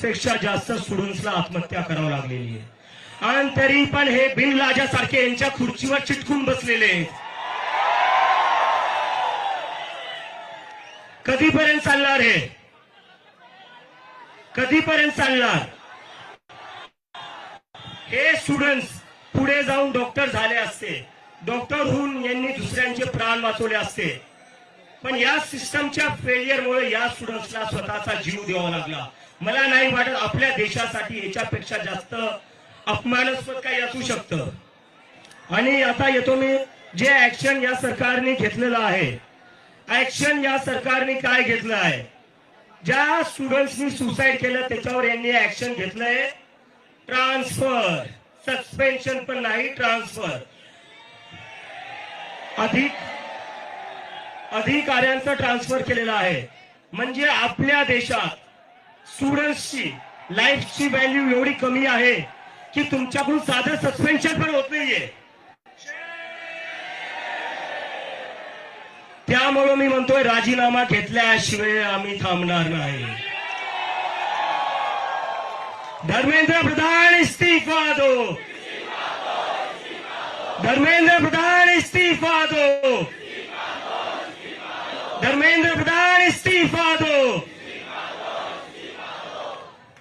पेक्षा जास्त स्टुडंट्सला आत्महत्या करावं लागलेली आहे. आणि तरी पण हे बिनलाजासारखे यांच्या खुर्चीवर चिटकून बसलेले आहेत. कधीपर्यंत चालणार हे? कधीपर्यंत चालणार? हे स्टुडंट्स पुढे जाऊन डॉक्टर झाले असते, डॉक्टर होऊन यांनी दुसऱ्यांचे प्राण वाचवले असते, पण या सिस्टमच्या फेलियरमुळे या स्टुडंट्सला स्वतःचा जीव द्यावा लागला. मला नाही वाटत आपल्या देशासाठी याच्यापेक्षा जास्त अपमानास्पद काही असू शकतं. आणि आता येतो मी, जे ऍक्शन या सरकारने घेतलेलं आहे, ऍक्शन या सरकारने काय घेतलं आहे? ज्या स्टुडंट्सनी सुसाईड केलं त्याच्यावर यांनी ऍक्शन घेतलंय ट्रान्सफर, सस्पेन्शन पण नाही, ट्रान्सफर. अधिकाऱ्यांचं ट्रान्सफर केलेलं आहे. म्हणजे आपल्या देशात स्टुडंट्सची लाईफची व्हॅल्यू एवढी कमी आहे की तुमच्याकडून साधं सस्पेन्शन पण होत नाहीये. त्यामुळे मी म्हणतोय राजीनामा घेतल्याशिवाय आम्ही थांबणार नाही. धर्मेंद्र प्रधान इस्तीफा दो, धर्मेंद्र प्रधान इस्तीफा दो, धर्मेंद्र प्रधान इस्तीफा दो.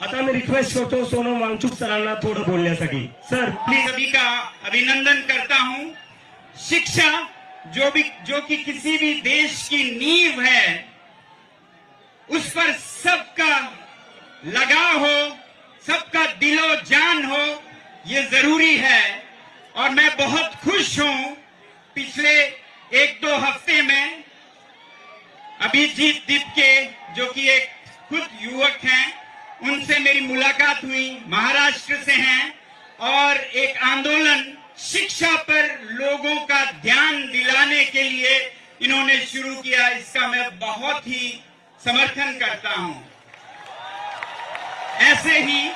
आता मैं रिक्वेस्ट करतो सोनम वांगचुक सरांना थोड़ा बोलण्यासाठी. Sir please. सभी का अभिनंदन करता हूं. शिक्षा जो कि किसी भी देश की नींव है, उस पर सबका लगाव हो, सबका दिलो जान हो, ये जरूरी है. और मैं बहुत खुश हूं, पिछले 1-2 हफ्ते में अभिजीत दीपके जो कि एक खुद युवक हैं, उनसे मेरी मुलाकात हुई, महाराष्ट्र से हैं, और एक आंदोलन शिक्षा पर लोगों का ध्यान दिलाने के लिए इन्होंने शुरू किया. इसका मैं बहुत ही समर्थन करता हूं. ऐसे ही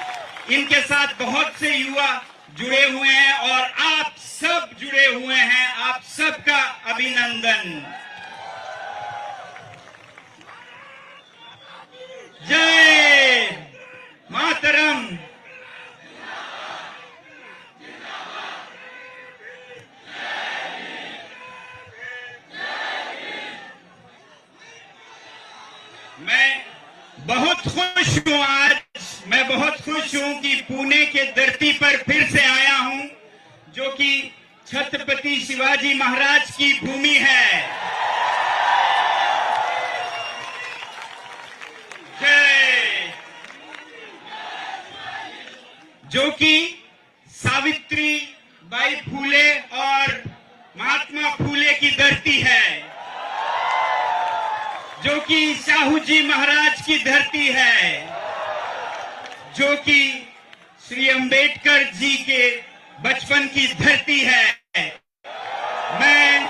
इनके साथ बहुत से युवा जुड़े हुए हैं और आप सब जुड़े हुए हैं. आप सबका अभिनंदन. जय मातरम. मैं बहुत खुश हूं आज. मैं बहुत खुश हूं कि पुणे के धरती पर फिर से आया हूं, जो कि छत्रपति शिवाजी महाराज की भूमि है. जय. जो कि सावित्री बाई फूले और महात्मा फूले की धरती है, जो कि साहू जी महाराज की धरती है, जो कि श्री अंबेडकर जी के बचपन की धरती है. मैं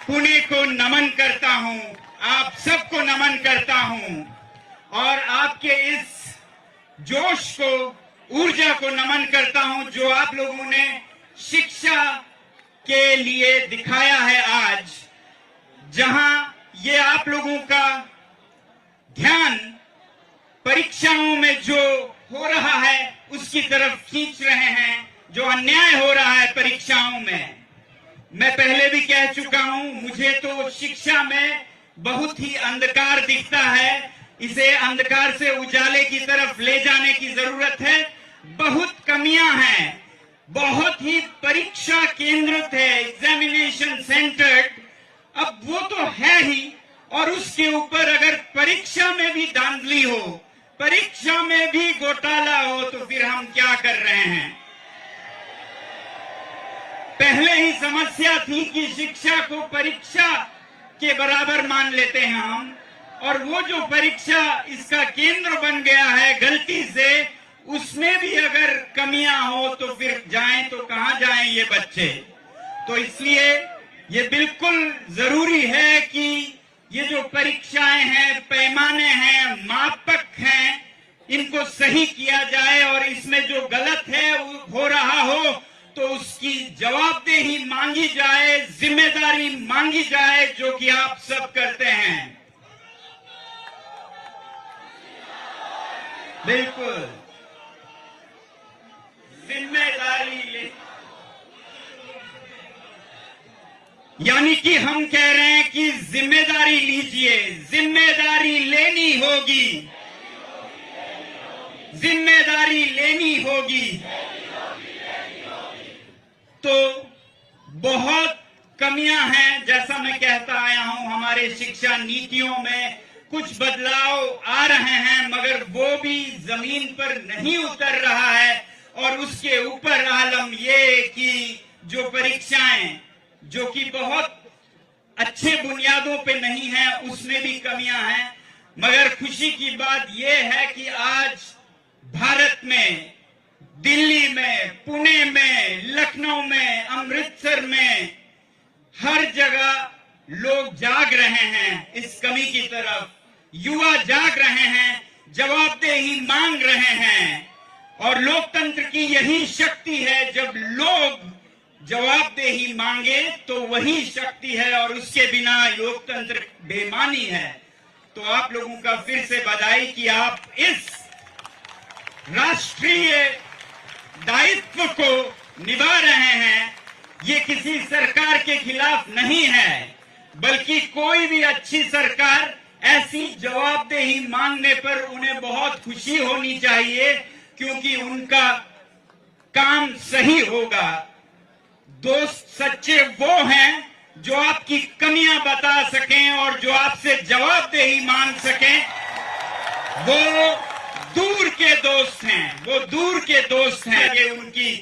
पुणे को नमन करता हूं, आप सबको नमन करता हूं, और आपके इस जोश को, ऊर्जा को नमन करता हूं जो आप लोगों ने शिक्षा के लिए दिखाया है आज. जहां ये आप लोगों का ध्यान परीक्षाओं में जो हो रहा है उसकी तरफ खींच रहे हैं, जो अन्याय हो रहा है परीक्षाओं में. मैं पहले भी कह चुका हूं, मुझे तो शिक्षा में बहुत ही अंधकार दिखता है. इसे अंधकार से उजाले की तरफ ले जाने की जरूरत है. बहुत कमियां हैं, बहुत ही परीक्षा केंद्रित है, एग्जामिनेशन सेंटर्ड. अब वो तो है ही, और उसके ऊपर अगर परीक्षा में भी धांधली हो, परीक्षा में भी घोटाला हो, तो फिर हम क्या कर रहे हैं? पहले ही समस्या थी कि शिक्षा को परीक्षा के बराबर मान लेते हैं हम, और वो जो परीक्षा इसका केंद्र बन गया है गलती से, उसमें भी अगर कमियां हो तो फिर जाएं तो कहां जाएं ये बच्चे. तो इसलिए ये बिल्कुल जरूरी है कि ये जो परीक्षाएं हैं, पैमाने हैं, मापक हैं, इनको सही किया जाए, और इसमें जो गलत है हो रहा हो तो उसकी जवाबदेही मांगी जाए, जिम्मेदारी मांगी जाए, जो कि आप सब करते हैं. बिल्कुल जिम्मेदारी ले, यानी कि हम कह रहे हैं कि जिम्मेदारी लीजिए, जिम्मेदारी लेनी होगी, जिम्मेदारी लेनी होगी। तो बहुत कमियां हैं, जैसा मैं कहता आया हूं, हमारे शिक्षा नीतियों में कुछ बदलाव आ रहे हैं, मगर वो भी जमीन पर नहीं उतर रहा है। और उसके ऊपर आलम ये कि जो परीक्षाएं जो कि बहुत अच्छे बुनियादों पे नहीं है, उसमें भी कमियां हैं। मगर खुशी की बात यह है कि आज भारत में, दिल्ली में, पुणे में, लखनऊ में, अमृतसर में, हर जगह लोग जाग रहे हैं इस कमी की तरफ। युवा जाग रहे हैं, जवाबदेही मांग रहे हैं। और लोकतंत्र की यही शक्ति है, जब लोग जवाबदेही मांगे तो वही शक्ति है, और उसके बिना लोकतंत्र बेमानी है। तो आप लोगों का फिर से बधाई कि आप इस राष्ट्रीय दायित्व को निभा रहे हैं। ये किसी सरकार के खिलाफ नहीं है, बल्कि कोई भी अच्छी सरकार ऐसी जवाबदेही मांगने पर उन्हें बहुत खुशी होनी चाहिए, क्योंकि उनका काम सही होगा। दोस्त सच्चे वो हैं जो आपकी कमियां बता सकें और जो आपसे जवाबदेही मांग सकें। वो दूर के दोस्त हैं, वो दूर के दोस्त हैं, ये उनकी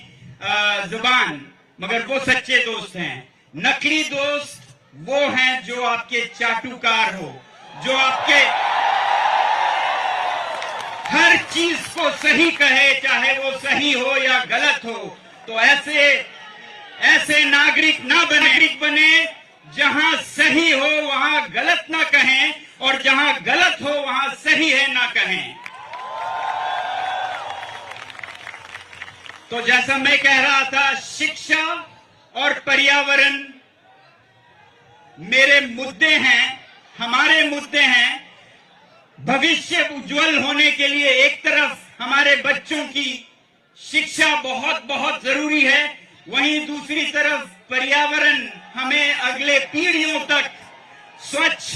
जुबान, मगर वो सच्चे दोस्त हैं। नकली दोस्त वो हैं जो आपके चाटुकार हो, जो आपके हर चीज को सही कहे, चाहे वो सही हो या गलत हो। तो ऐसे नागरिक बने जहां सही हो वहां गलत ना कहें, और जहां गलत हो वहां सही है ना कहें। तो जैसा मैं कह रहा था, शिक्षा और पर्यावरण मेरे मुद्दे हैं, हमारे मुद्दे हैं। भविष्य उज्जवल होने के लिए एक तरफ हमारे बच्चों की शिक्षा बहुत बहुत जरूरी है, वहीं दूसरी तरफ पर्यावरण हमें अगले पीढ़ियों तक स्वच्छ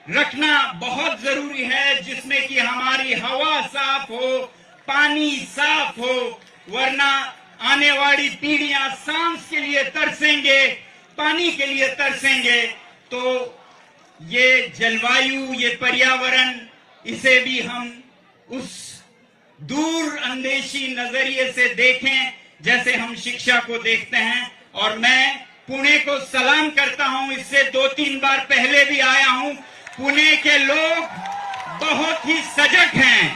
रखना बहुत जरूरी है, जिसमें कि हमारी हवा साफ हो, पानी साफ हो, वरना आने वाली पीढ़ियां सांस के लिए तरसेंगे, पानी के लिए तरसेंगे। तो ये जलवायु, ये पर्यावरण, इसे भी हम उस दूर अंदेशी नजरिए से देखें जैसे हम शिक्षा को देखते हैं। और मैं पुणे को सलाम करता हूं, इससे 2-3 बार पहले भी आया हूं। पुणे के लोग बहुत ही सजग हैं,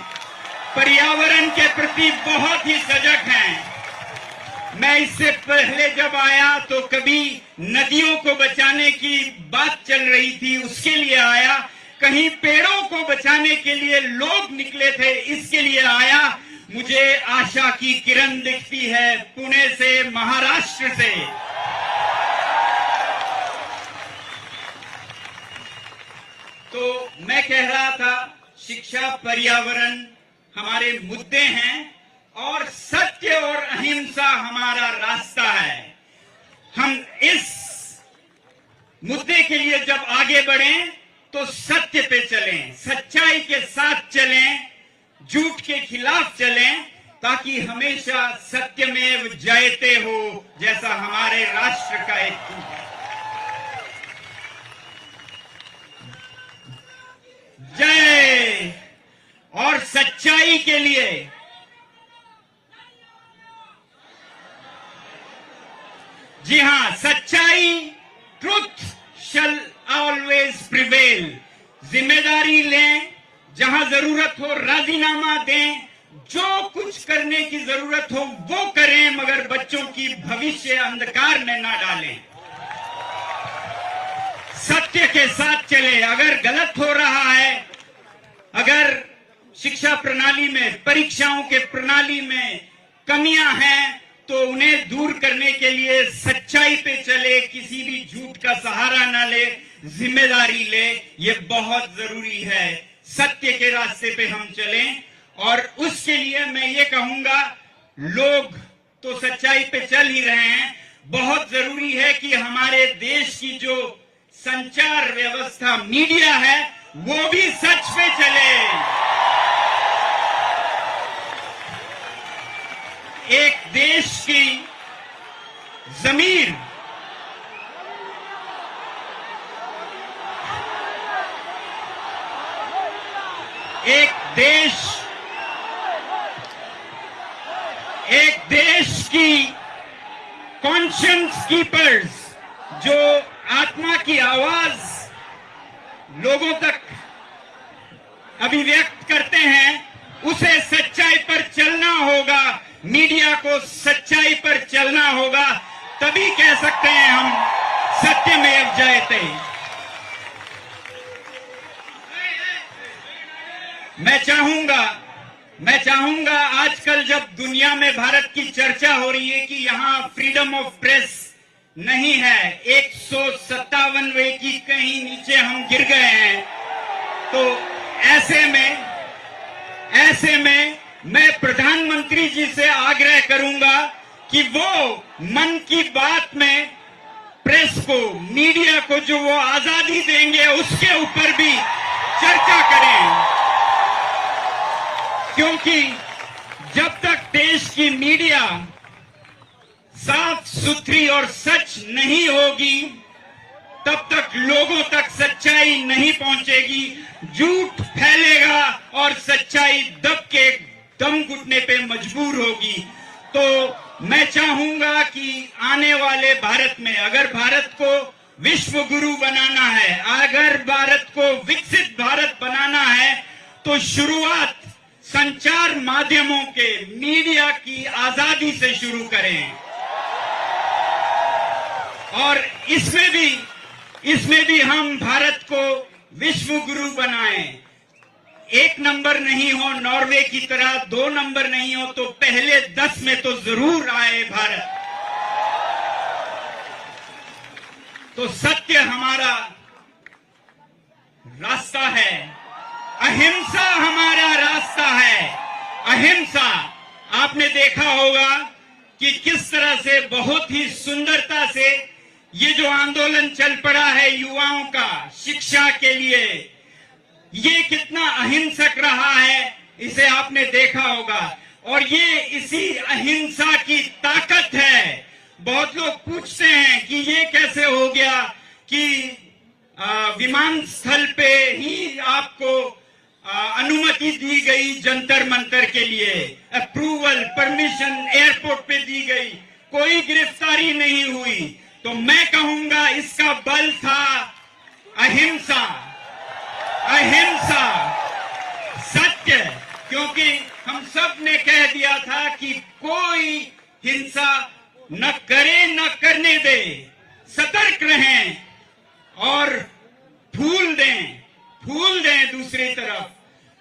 पर्यावरण के प्रति बहुत ही सजग हैं। मैं इससे पहले जब आया तो कभी नदियों को बचाने की बात चल रही थी, उसके लिए आया। कहीं पेड़ों को बचाने के लिए लोग निकले थे, इसके लिए आया। मुझे आशा की किरण दिखती है पुणे से, महाराष्ट्र से। तो मैं कह रहा था, शिक्षा, पर्यावरण हमारे मुद्दे हैं, और सत्य और अहिंसा हमारा रास्ता है। हम इस मुद्दे के लिए जब आगे बढ़ें तो सत्य पे चलें, सच्चाई के साथ चलें, झूठ के खिलाफ चलें, ताकि हमेशा सत्यमेव जयते हो, जैसा हमारे राष्ट्र का एक है। जय। और सच्चाई के लिए जी हां, सच्चाई, ट्रुथ शल ऑलवेज प्रिवेल। जिम्मेदारी लें, जहां जरूरत हो राजीनामा दें, जो कुछ करने की जरूरत हो वो करें, मगर बच्चों की भविष्य अंधकार में ना डालें। सत्य के साथ चले। अगर गलत हो रहा है, अगर शिक्षा प्रणाली में, परीक्षाओं के प्रणाली में कमियां हैं, तो उन्हें दूर करने के लिए सच्चाई पे चले, किसी भी झूठ का सहारा ना ले, जिम्मेदारी ले। ये बहुत जरूरी है। सत्य के रास्ते पे हम चलें और उस लिए मैं ये कहूंगा, लोग तो सच्चाई पे चल ही रहे हैं, बहुत जरूरी है कि हमारे देश की जो संचार व्यवस्था मीडिया है वो भी सच पे चले। एक देश की जमीर एक देश की कॉन्शियंस कीपर्स जो आत्मा की आवाज लोगों तक अभिव्यक्त करते हैं, उसे सच्चाई पर चलना होगा, मीडिया को सच्चाई पर चलना होगा, तभी कह सकते हैं हम सत्यमेव जयते। मैं चाहूंगा आजकल जब दुनिया में भारत की चर्चा हो रही है कि यहां फ्रीडम ऑफ प्रेस नहीं है, 157वें की कहीं नीचे हम गिर गए हैं, तो ऐसे में मैं प्रधानमंत्री जी से आग्रह करूंगा कि वो मन की बात में प्रेस को, मीडिया को जो वो आजादी देंगे उसके ऊपर भी चर्चा करें, क्योंकि जब तक देश की मीडिया साफ सुथरी और सच नहीं होगी तब तक लोगों तक सच्चाई नहीं पहुंचेगी, झूठ फैलेगा और सच्चाई दब के दम घुटने पे मजबूर होगी। तो मैं चाहूंगा कि आने वाले भारत में अगर भारत को विश्व गुरु बनाना है, अगर भारत को विकसित भारत बनाना है, तो शुरुआत संचार माध्यमों के, मीडिया की आजादी से शुरू करें और इसमें भी हम भारत को विश्व गुरु बनाएं। 1 नंबर नहीं हो नॉर्वे की तरह, 2 नंबर नहीं हो तो पहले 10 में तो जरूर आए भारत। तो सत्य हमारा रास्ता है, अहिंसा हमारा रास्ता है। अहिंसा, आपने देखा होगा कि किस तरह से बहुत ही सुंदरता से ये जो आंदोलन चल पड़ा है युवाओं का शिक्षा के लिए, ये कितना अहिंसक रहा है, इसे आपने देखा होगा। और ये इसी अहिंसा की ताकत है। बहुत लोग पूछते हैं कि ये कैसे हो गया कि विमान स्थल पे ही आपको अनुमति दी गई, जंतर मंतर के लिए अप्रूवल, परमिशन एयरपोर्ट पे दी गई, कोई गिरफ्तारी नहीं हुई। तो मैं कहूंगा इसका बल था अहिंसा, सत्य, क्योंकि हम सब ने कह दिया था कि कोई हिंसा न करे न करने दे, सतर्क रहें और फूल दें दूसरी तरफ।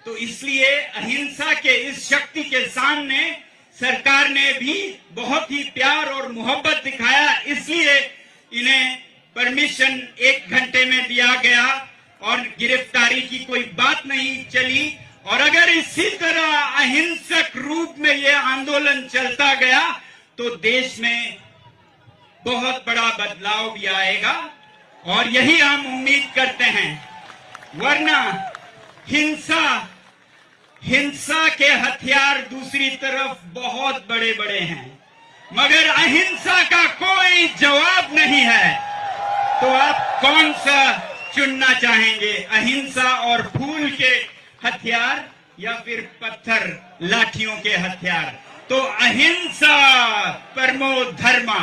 तो इसलिए अहिंसा के इस शक्ति के सामने सरकार ने भी बहुत ही प्यार और मोहब्बत दिखाया, इसलिए इन्हें परमिशन 1 घंटे में दिया गया और गिरफ्तारी की कोई बात नहीं चली। और अगर इसी तरह अहिंसक रूप में यह आंदोलन चलता गया तो देश में बहुत बड़ा बदलाव भी आएगा और यही हम उम्मीद करते हैं। वरना हिंसा के हथियार दूसरी तरफ बहुत बड़े बड़े हैं, मगर अहिंसा का कोई जवाब नहीं है। तो आप कौन सा चुनना चाहेंगे, अहिंसा और फूल के हथियार या फिर पत्थर लाठियों के हथियार? तो अहिंसा परमो धर्मा,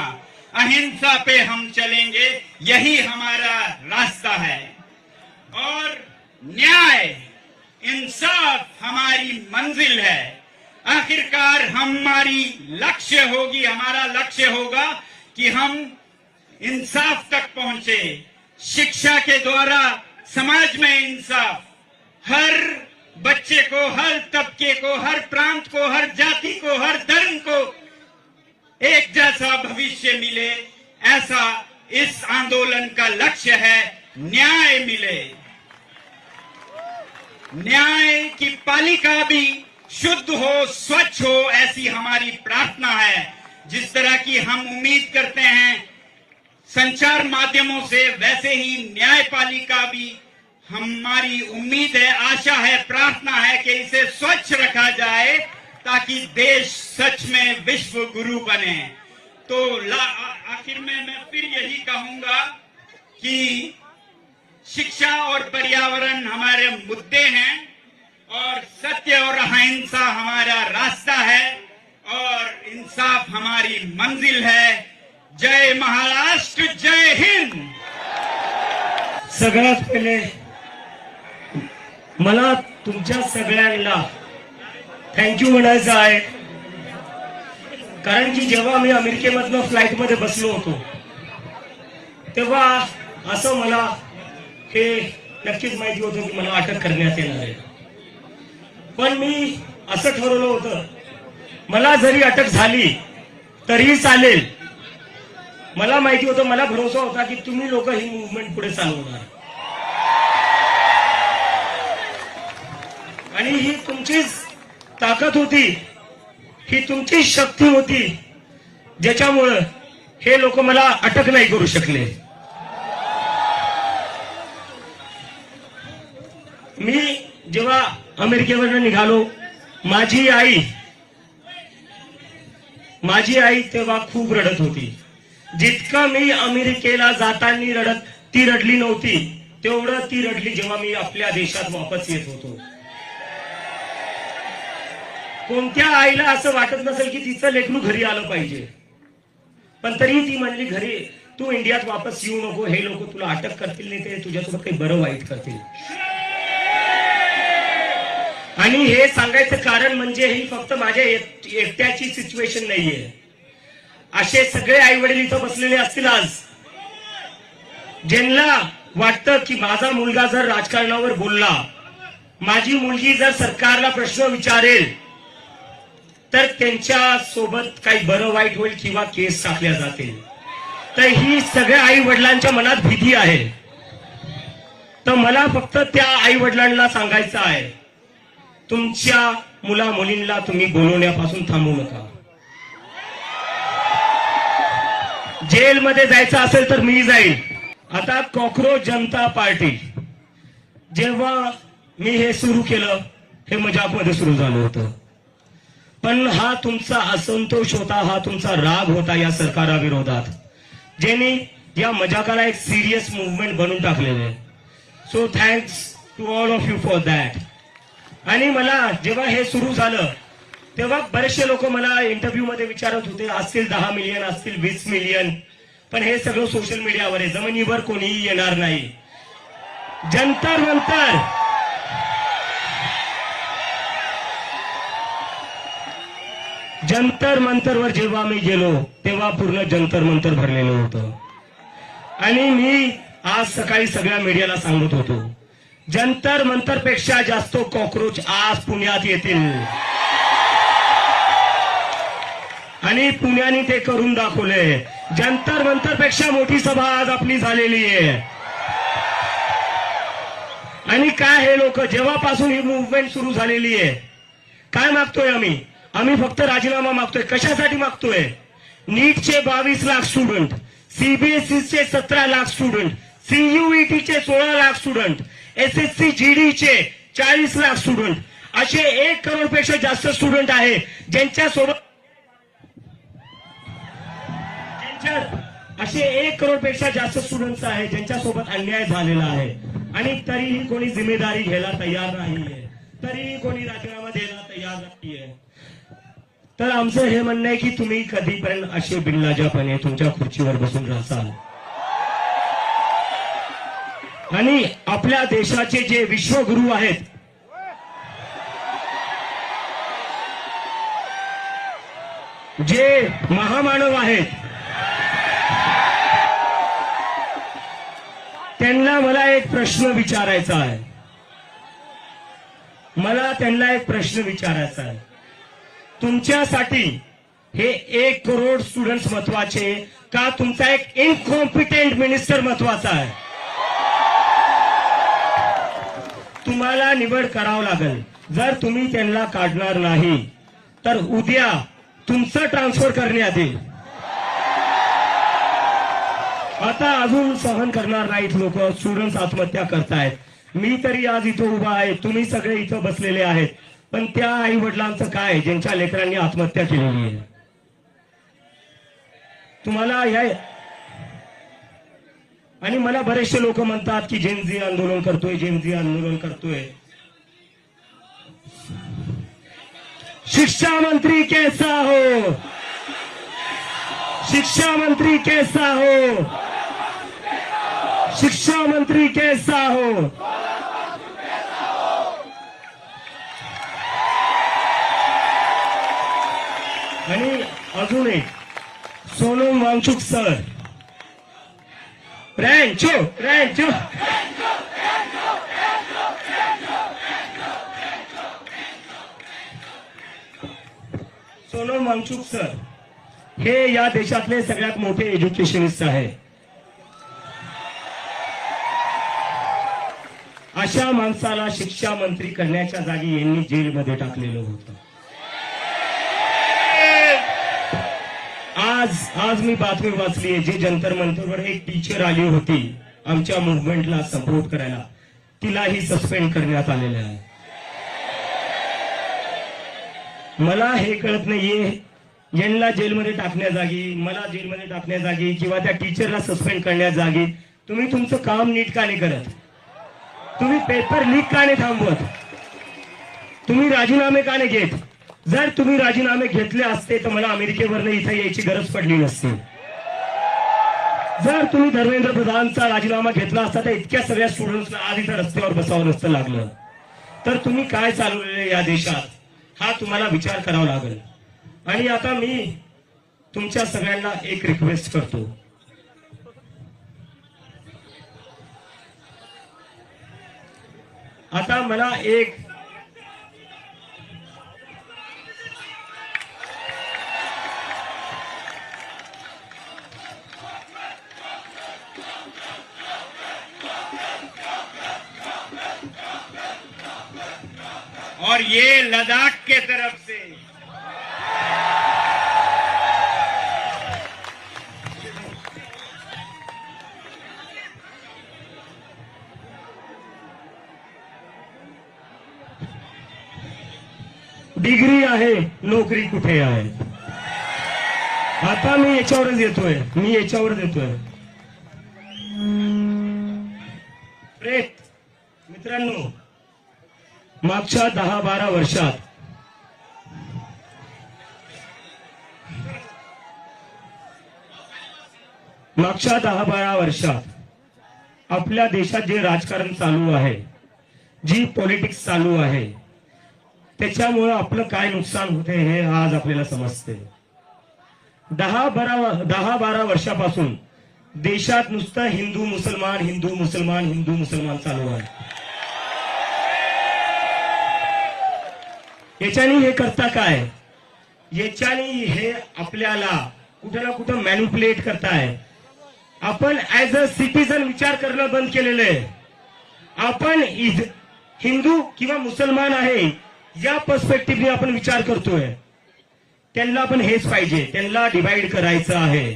अहिंसा पे हम चलेंगे, यही हमारा रास्ता है। और न्याय इंसाफ हमारी मंजिल है। आखिरकार हमारा लक्ष्य होगा कि हम इंसाफ तक पहुंचे, शिक्षा के द्वारा समाज में इंसाफ, हर बच्चे को, हर तबके को, हर प्रांत को, हर जाति को, हर धर्म को एक जैसा भविष्य मिले, ऐसा इस आंदोलन का लक्ष्य है। न्याय मिले, न्याय की पालिका भी शुद्ध हो, स्वच्छ हो, ऐसी हमारी प्रार्थना है। जिस तरह की हम उम्मीद करते हैं संचार माध्यमों से, वैसे ही न्यायपालिका भी हमारी उम्मीद है, आशा है, प्रार्थना है कि इसे स्वच्छ रखा जाए ताकि देश सच में विश्व गुरु बने। तो आखिर में मैं फिर यही कहूंगा कि शिक्षा और पर्यावरण हमारे मुद्दे हैं और सत्य और अहिंसा हमारा रास्ता है और इंसाफ हमारी मंजिल है। जय महाराष्ट्र, जय हिंद। सगळ्यात पहिले मला तुमच्या सगळ्यांना थँक्यू म्हणायचं आहे, कारण की जेव्हा मी अमेरिकेमधनं फ्लाईटमध्ये बसलो होतो तेव्हा असं मला हे नक्कीच माहिती होतं की मला अटक करण्यात येणार आहे, पण मी असं ठरवलं होतं मला जरी अटक झाली तरीही चालेल. मला माहिती होतं, मला भरोसा होता की तुम्ही लोक ही मुवमेंट पुढे चालवणार आणि ही तुमचीच ताकद होती, ही तुमची शक्ती होती, ज्याच्यामुळं हे लोक मला अटक नाही करू शकले. मी जेव्हा अमेरिकेवरून निघालो, माझी आई तेव्हा खूप रडत होती. जितकं मी अमेरिकेला जाताना रडत ती रडली नव्हती तेवढं ती रडली जेव्हा मी आपल्या देशात वापस येत होतो. कोणत्या आईला असं वाटत नसेल की तिचं लेकरू घरी आलं पाहिजे, पण तरीही ती म्हणली घरी तू इंडियात वापस येऊ नको, हे लोक तुला अटक करतील नाही ते तुझ्यासोबत काही बरं वाईट करतील. आणि हे सांगायचं कारण म्हणजे ही फक्त माझ्या एकट्याची सिच्युएशन नाहीये. असे सगळे आई वडील इथं बसलेले असतील आज, ज्यांना वाटतं की माझा मुलगा जर राजकारणावर बोलला, माझी मुलगी जर सरकारला प्रश्न विचारेल तर त्यांच्या सोबत काही बरं वाईट होईल किंवा केस टाकल्या जातील. तर ही सगळ्या आई वडिलांच्या मनात भीती आहे. तर मला फक्त त्या आई वडिलांना सांगायचं आहे, तुमच्या मुला मुलींना तुम्ही बोलवण्यापासून थांबू नका. जेलमध्ये जायचं असेल तर मी जाईल. आता कॉकरोच जनता पार्टी, जेव्हा मी हे सुरू केलं हे मजाकमध्ये सुरू झालं होतं, पण हा तुमचा असंतोष होता, हा तुमचा राग होता या सरकाराविरोधात, ज्यांनी या मजाकाला एक सिरियस मुवमेंट बनवून टाकलेले. So thanks to all of you for that. आणि मला जेव्हा हे सुरू झालं तेव्हा बरेचसे लोक मला इंटरव्ह्यू मध्ये विचारत होते, असतील 10 मिलियन, असतील 20 मिलियन, पण हे सगळं सोशल मीडियावर आहे, जमिनीवर कोणीही येणार नाही. जंतर मंतरवर जेव्हा मी गेलो तेव्हा पूर्ण जंतर मंतर भरलेलं होतं. आणि मी आज सकाळी सगळ्या मीडियाला सांगत होतो, जंतर मंतर पेक्षा जास्त कॉकरोच आज पुण्यात येतील आणि पुण्याने ते करून दाखवले. जंतर मंतर पेक्षा मोठी सभा आज आपली झालेली आहे. आणि काय हे लोक जेव्हापासून ही मुवमेंट सुरू झालेली आहे, काय मागतोय आम्ही फक्त राजीनामा मागतोय. कशासाठी मागतोय? नीटचे 22 लाख स्टुडंट, सीबीएसईचे 17 लाख स्टुडंट, सीयूईटीचे 16 लाख स्टुडंट, एसएससी जीडीचे 40 लाख स्टुडंट, असे 1 करोड पेक्षा जास्त स्टुडंट आहे ज्यांच्यासोबत असे 1 करोड पेक्षा जास्त स्टुडंट्स आहेत ज्यांच्यासोबत अन्याय झालेला आहे. आणि तरीही कोणी जिम्मेदारी घ्यायला तयार नाहीये, तरीही कोणी राजीनामा द्यायला तयार नाहीये. तर आमचं हे म्हणणं आहे की तुम्ही कधीपर्यंत असे बिनलाजापणे तुमच्या खुर्चीवर बसून राहाल. आणि आपल्या देशाचे जे विश्वगुरू आहेत, जे महामानव आहेत, त्यांना मला एक प्रश्न विचारायचा आहे. तुमच्यासाठी हे 1 करोड स्टुडंट्स महत्वाचे का तुमचा एक इनकॉम्पिटेंट मिनिस्टर महत्वाचा आहे? तुम्हाला निवड करावं लागेल. जर तुम्ही त्यांना काढणार नाही तर उद्या तुमचं ट्रान्सफर करण्यात येईल. आता अजून सहन करणार नाहीत लोक. स्टुडंट्स आत्महत्या करतायत. मी तरी आज इथं उभा आहे, तुम्ही सगळे इथं बसलेले आहेत, पण त्या आई वडिलांचं काय ज्यांच्या लेकरांनी आत्महत्या केलेली आहे? तुम्हाला या आणि मला बरेचसे लोक म्हणतात की जेनझी आंदोलन करतोय, जेनझी आंदोलन करतोय. शिक्षा मंत्री कैसा हो, शिक्षा मंत्री कैसा हो, शिक्षा मंत्री कैसा हो. आणि अजून एक सोनम वांगचुक सर, रँचो रँचो सोनम वांगचुक सर हे या देशातले सगळ्यात मोठे एज्युकेशनिस्ट आहे. अशा माणसाला शिक्षा मंत्री करण्याच्या जागी यांनी जेलमध्ये टाकलेलं होतं. आज मी बातमी वाचली आहे, जे जंतर मंतरवर एक टीचर आली होती आमच्या मुव्हमेंटला सपोर्ट करायला, तिलाही सस्पेंड करण्यात आलेलं आहे. मला हे कळत नाहीये, यांना जेलमध्ये टाकण्याजागी, मला जेलमध्ये टाकण्याजागी किंवा त्या टीचरला सस्पेंड करण्याजागी तुम्ही तुमचं काम नीट का नाही करत? तुम्ही पेपर लीक का नाही थांबवत? तुम्ही राजीनामे का नाही घेत? जर तुम्ही राजीनामे घेतले असते तर मला अमेरिकेवरनं इथे यायची गरज पडली नसती. जर तुम्ही धर्मेंद्र प्रधानचा राजीनामा घेतला असता तर इतक्या सगळ्या स्टुडंट्सना आज इथं रस्त्यावर बसावं नसतं लागलं. तर तुम्ही काय चालवलेलं या देशात हा तुम्हाला विचार करावा लागेल. आणि आता मी तुमच्या सगळ्यांना एक रिक्वेस्ट करतो, आता मला एक और ये लद्दाख के तरफ से डिग्री आहे, नोकरी कुठे आहे? आता मी याच्यावरच येतोय, मित्रांनो, मागच्या 10-12 वर्षात आपल्या देशात जे राजकारण चालू आहे, जी पॉलिटिक्स चालू आहे, त्याच्यामुळे आपलं काय नुकसान होते हे आज आपल्याला समजते. 10-12 वर्षापासून देशात नुसतं हिंदू मुसलमान चालू आहे. याच्यानी हे करता काय? याच्यानी हे आपल्याला कुठे ना कुठं मॅनिप्युलेट करताय. आपण ऍज अ सिटीजन विचार करणं बंद केलेलं आहे. आपण हिंदू किंवा मुसलमान आहे या पर्स्पेक्टिव्हने आपण विचार करतोय. त्यांना पण हेच पाहिजे, त्यांना डिवाइड करायचं आहे.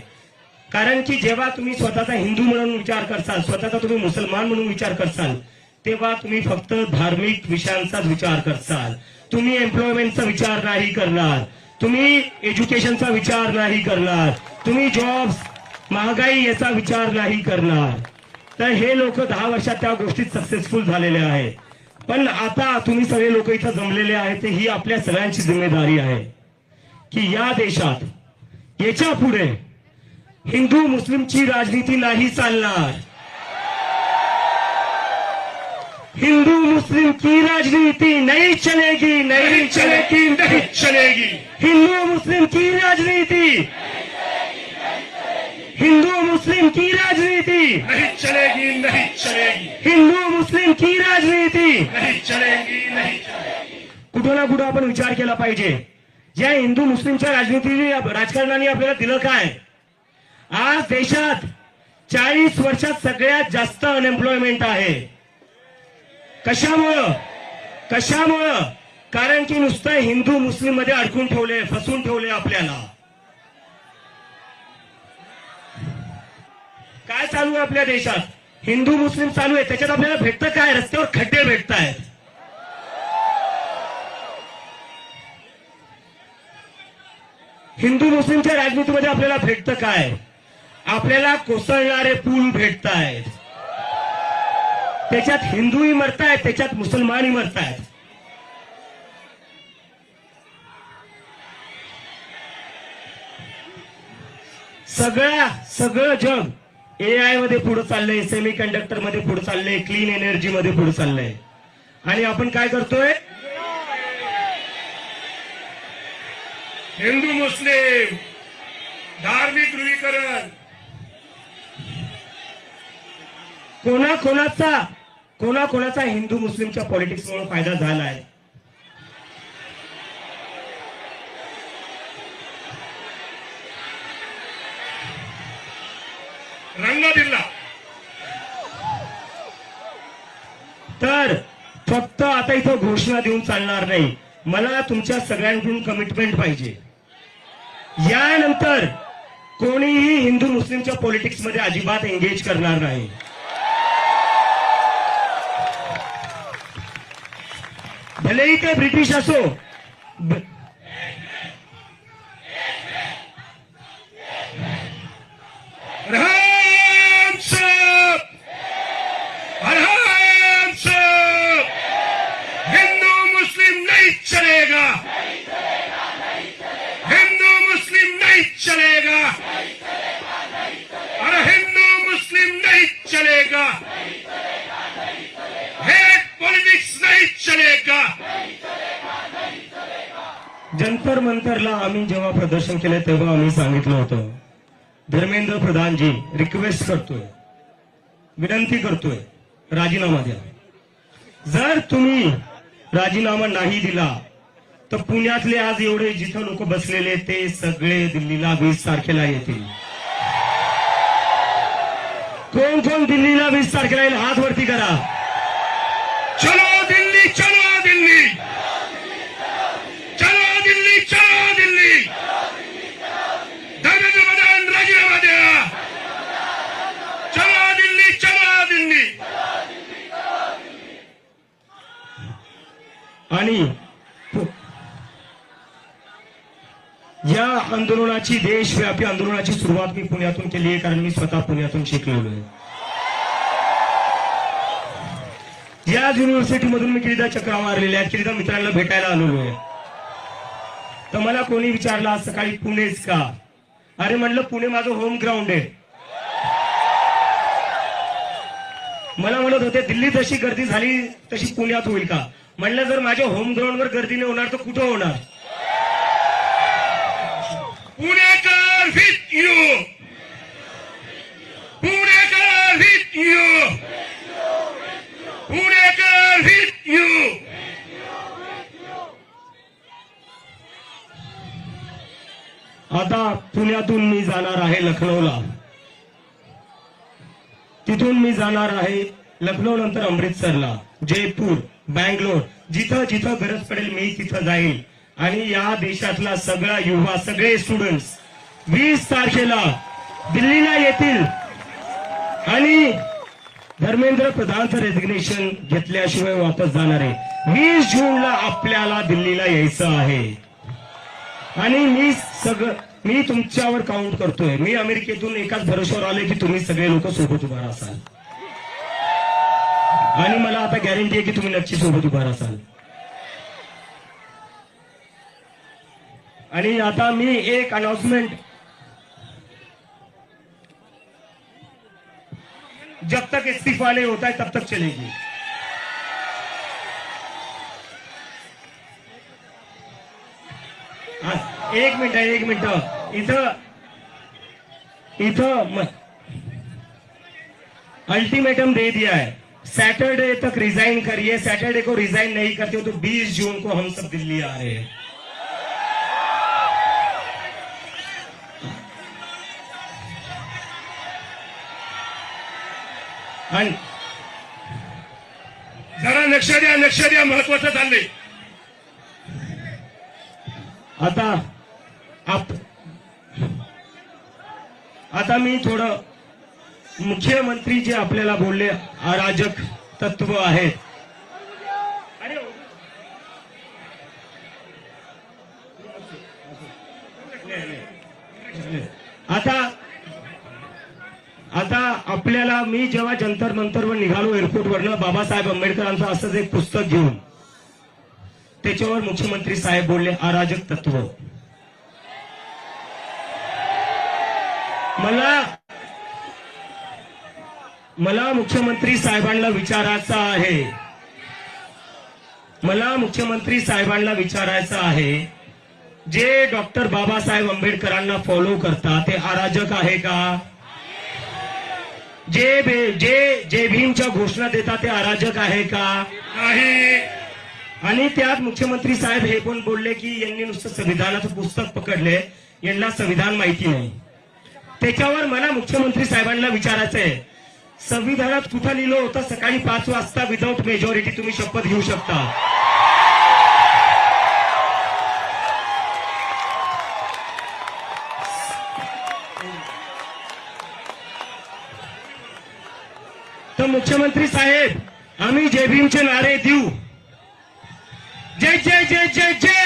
कारण की जेव्हा तुम्ही स्वतःचा हिंदू म्हणून विचार करसाल, स्वतःचा तुम्ही मुसलमान म्हणून विचार करसाल, तेव्हा तुम्ही फक्त धार्मिक विषयांचाच विचार करसाल. तुम्ही एम्प्लॉयमेंटचा विचार नाही करणार, तुम्ही एज्युकेशनचा विचार नाही करणार, तुम्ही जॉब्स, महागाई याचा विचार नाही करणार. तर हे लोक 10 वर्षात त्या गोष्टीत सक्सेसफुल झालेले आहेत. पण आता तुम्ही सगळे लोक इथं जमलेले आहेत, ही आपल्या सगळ्यांची जिम्मेदारी आहे की या देशात याच्या पुढे हिंदू मुस्लिमची राजनीती नाही चालणार. हिंदू मुस्लिम की राजनीति नहीं चलेगी, नहीं चलेगी, नहीं चलेगी. हिंदू मुस्लिम की राजनीति, हिंदू मुस्लिम की राजनीति नहीं चलेगी, नहीं चलेगी, हिंदू मुस्लिम की राजनीति नहीं चलेगी, नहीं चलेगी. कुठं ना कुठं आपण विचार केला पाहिजे. या हिंदू मुस्लिमच्या राजनीतीने राजकारणाने आपल्याला दिलं काय? आज देशात 40 वर्षात सगळ्यात जास्त अनएम्प्लॉयमेंट आहे. कशामुळं? कारण की नुसतं हिंदू मुस्लिम मध्ये अडकून ठेवले, फसवून ठेवले आपल्याला. काय चालू आहे आपल्या देशात? हिंदू मुस्लिम चालू आहे, त्याच्यात आपल्याला भेटतं काय? रस्त्यावर खड्डे भेटतायत. हिंदू मुस्लिमच्या राजनीतीमध्ये आपल्याला भेटतं काय? आपल्याला कोसळणारे पूल भेटतायत. त्याच्यात हिंदूही मरतायत, त्याच्यात मुसलमानही मरतायत. सगळं जग एआय मध्ये पुढे चाललंय, सेमी कंडक्टर मध्ये पुढे चाललंय, क्लीन एनर्जी मध्ये पुढे चाललंय. आणि आपण काय करतोय? हिंदू मुस्लिम धार्मिक ध्रुवीकरण, कोणाकोणाचा हिंदू मुस्लिमच्या पॉलिटिक्समुळे फायदा झालाय. रंग दिला तर फक्त आता इथं घोषणा देऊन चालणार नाही. मला तुमच्या सगळ्यांकडून कमिटमेंट पाहिजे. यानंतर कोणीही हिंदू मुस्लिमच्या पॉलिटिक्समध्ये अजिबात एंगेज करणार नाही. भलेही ते ब्रिटिश असो, हिंदू मुस्लिम नहीं चलेगा, हिंदू मुस्लिम नहीं चलेगा, अरे हिंदू मुस्लिम नहीं चलेगा, हेट पॉलिटिक्स नहीं चलेगा. जंतर मंतरला आम्ही जेव्हा प्रदर्शन केलं तेव्हा आम्ही सांगितलं होतं, धर्मेंद्र प्रधानजी रिक्वेस्ट करतोय, विनंती करतोय, राजीनामा द्या. जर तुम्ही राजीनामा नाही दिला तर पुण्यातले आज एवढे जिथं लोक बसलेले ते सगळे दिल्लीला 20 तारखेला येतील. कोण कोण दिल्लीला 20 तारखेला येईल? हात वरती करा. चलो दिल्ली, चलो दिल्ली, चलो दिल्ली, चलो दिल्ली. धर्मेंद्र प्रधान राजीनामा द्या. चलो दिल्ली, चलो दिल्ली. आणि या आंदोलनाची, देशव्यापी आंदोलनाची सुरुवात मी पुण्यातून केली आहे, कारण मी स्वतः पुण्यातून शिकलेलो आहे. या युनिव्हर्सिटीमधून मी कितीदा चक्रा मारलेल्या आहेत, कितीदा मित्रांना भेटायला आलेलो आहे. तर मला कोणी विचारलं आज सकाळी पुणेच का? अरे म्हणलं पुणे माझं होम ग्राउंड आहे. मला म्हणत होते दिल्ली जशी गर्दी झाली तशी पुण्यात होईल का? म्हणलं जर माझ्या होम ग्राउंडवर गर्दी नाही होणार तर कुठं होणार? Punekar with you, Punekar with you, Punekar with you. आता पुण्यातून मी जाणार आहे लखनौला, तिथून मी जाणार आहे लखनौ नंतर अमृतसरला, जयपूर, बँगलोर, जिथं जिथं गरज पडेल मी तिथं जाईल. आणि या देशातला सगळा युवा, सगळे स्टुडंट्स 20 तारखेला दिल्लीला येतील आणि धर्मेंद्र प्रधानचं रेजिग्नेशन घेतल्याशिवाय वापस जाणार आहे. 20 जूनला आपल्याला दिल्लीला यायचं आहे. आणि मी तुमच्यावर काउंट करतोय. मी अमेरिकेतून एकाच भरोश्यावर आलोय की तुम्ही सगळे लोक सोबत उभा असाल. आणि मला आता गॅरंटी आहे की तुम्ही नक्की सोबत उभा असाल. आणि आता मी एक अनाउंसमेंट, जब तक इस्तीफा नहीं होता है तब तक चलेगी. एक मिनिट इथं अल्टीमेटम दे दिया है, सैटरडे तक रिजाइन करिए. सैटरडे को रिजाइन नहीं करते हो तो 20 जून को हम सब दिल्ली आ रहे हैं. जरा लक्ष द्या, महत्वाचं चाललंय. आता मी थोडं मुख्यमंत्री जे आपल्याला बोलले अराजक तत्व आहेत. आता आपल्याला मी जेव्हा जंतर मंतरवर निघालो एअरपोर्टवरनं बाबासाहेब आंबेडकरांचं असंच एक पुस्तक घेऊन, त्याच्यावर मुख्यमंत्री साहेब बोलले अराजक तत्व. मला मुख्यमंत्री साहेबांना विचारायचं आहे, जे डॉक्टर बाबासाहेब आंबेडकरांना फॉलो करतात ते अराजक आहे का? जे भीमच्या घोषणा देतात ते अराजक आहे का? नाही. आणि त्यात मुख्यमंत्री साहेब हे पण बोलले की यांनी नुसतं संविधानाचं पुस्तक पकडले, यांना संविधान माहिती नाही. त्याच्यावर मला मुख्यमंत्री साहेबांना विचारायचंय, संविधानात कुठं लिहिलं होतं सकाळी 5 वाजता विदाऊट मेजॉरिटी तुम्ही शपथ घेऊ शकता? तर मुख्यमंत्री साहेब, आम्ही जय भीमचे नारे देऊ, जय जय जय जय जय